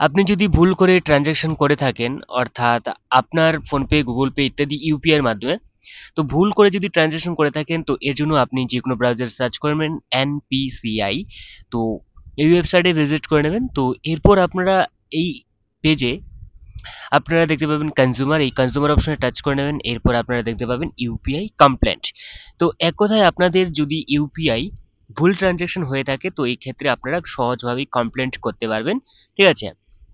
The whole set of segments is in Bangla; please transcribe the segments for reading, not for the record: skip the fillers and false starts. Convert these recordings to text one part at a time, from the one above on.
আপনি যদি ভুল করে ট্রানজাকশন করে থাকেন, অর্থাৎ আপনার ফোনপে, গুগল পে ইত্যাদি ইউপিআই এর মাধ্যমে, তো ভুল করে যদি ট্রানজাকশন করে থাকেন, তো এর জন্য আপনি যে কোনো ব্রাউজার সার্চ করবেন এনপিসিআই। তো এই ওয়েবসাইটে ভিজিট করে নেবেন। তো এরপর আপনারা এই পেজে আপনারা দেখতে পাবেন কনজিউমার, এই কনজিউমার অপশনে টাচ করে নেবেন। এরপর আপনারা দেখতে পাবেন ইউপিআই কমপ্লেন্ট। তো এক কথায় আপনাদের যদি ইউপিআই ভুল ট্রানজাকশন হয়ে থাকে, তো এই ক্ষেত্রে আপনারা সহজভাবেই কমপ্লেন্ট করতে পারবেন। ঠিক আছে?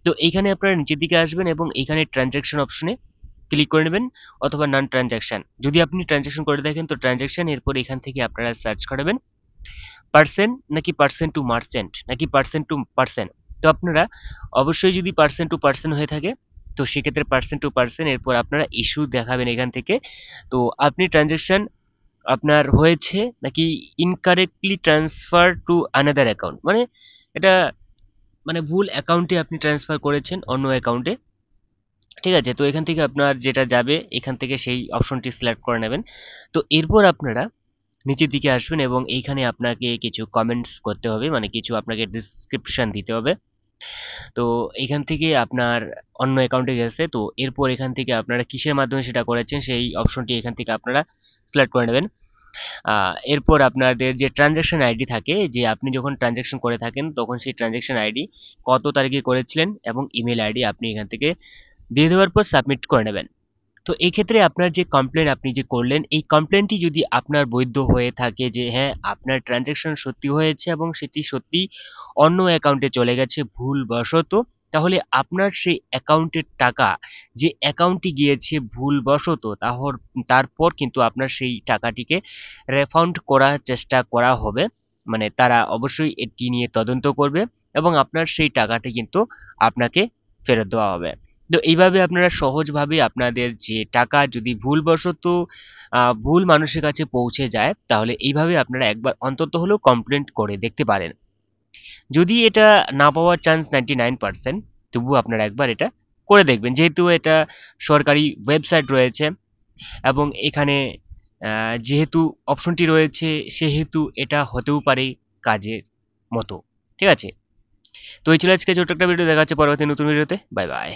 তো এইখানে আপনারা নিচের দিকে আসবেন এবং এইখানে ট্রানজাকশন অপশনে ক্লিক করে নেবেন, অথবা নন ট্রানজাকশন। যদি আপনি ট্রানজাকশন করে থাকেন তো ট্রানজাকশন, এরপর এখান থেকে আপনারা সার্চ করবেন পার্সেন্ট নাকি পার্সেন্ট টু মার্চেন্ট নাকি পার্সেন্ট টু পার্সেন্ট। তো আপনারা অবশ্যই যদি পার্সেন্ট টু পার্সেন্ট হয়ে থাকে, তো সেক্ষেত্রে পার্সেন্ট টু পার্সেন্ট, এরপর আপনারা ইস্যু দেখাবেন এখান থেকে। তো আপনি ট্রানজাকশন আপনার হয়েছে নাকি incorrectly transfer to another account, মানে এটা মানে ভুল অ্যাকাউন্টে আপনি ট্রান্সফার করেছেন অন্য অ্যাকাউন্টে। ঠিক আছে? তো এখান থেকে আপনার যেটা যাবে এখান থেকে সেই অপশনটি সিলেক্ট করে নেবেন। তো এরপর আপনারা নিচের দিকে আসবেন এবং এইখানে আপনাকে কিছু কমেন্টস করতে হবে, মানে কিছু আপনাকে ডিসক্রিপশন দিতে হবে। তো এখান থেকে আপনার অন্য অ্যাকাউন্টে গেছে, তো এরপর এখান থেকে আপনারা কিসের মাধ্যমে সেটা করেছেন সেই অপশনটি এখান থেকে আপনারা সিলেক্ট করে নেবেন। এরপর আপনাদের যে ট্রানজাকশন আইডি থাকে, যে আপনি যখন ট্রানজাকশন করে থাকেন তখন সেই ট্রানজাকশন আইডি কত তারিখে করেছিলেন এবং ইমেল আইডি আপনি এখান থেকে দিয়ে দেওয়ার পর সাবমিট করে নেবেন। তো এই ক্ষেত্রে আপনার যে কমপ্লেন আপনি যে করলেন, এই কমপ্লেনটি যদি আপনার বৈধ হয়ে থাকে, যে হ্যাঁ আপনার ট্রানজাকশন সত্যি হয়েছে এবং সেটি সত্যি অন্য অ্যাকাউন্টে চলে গেছে ভুলবশত, তাহলে আপনার সেই অ্যাকাউন্টের টাকা, যে অ্যাকাউন্টটি গিয়েছে ভুলবশত, তারপর কিন্তু আপনার সেই টাকাটিকে রিফান্ড করার চেষ্টা করা হবে। মানে তারা অবশ্যই এটি নিয়ে তদন্ত করবে এবং আপনার সেই টাকাটি কিন্তু আপনাকে ফেরত দেওয়া হবে। তো এইভাবে আপনারা সহজভাবে আপনাদের যে টাকা যদি ভুলবশত ভুল মানুষের কাছে পৌঁছে যায়, তাহলে এইভাবে আপনারা একবার অন্তত হলেও কমপ্লেন্ট করে দেখতে পারেন। যদি এটা না পাওয়ার চান্স 99%, তবুও আপনারা একবার এটা করে দেখবেন, যেহেতু এটা সরকারি ওয়েবসাইট রয়েছে এবং এখানে যেহেতু অপশনটি রয়েছে, সেহেতু এটা হতেও পারে কাজের মতো। ঠিক আছে? তো এই ছিল আজকে ছোট্ট একটা ভিডিও, দেখা হচ্ছে পরবর্তী নতুন ভিডিওতে। Bye bye.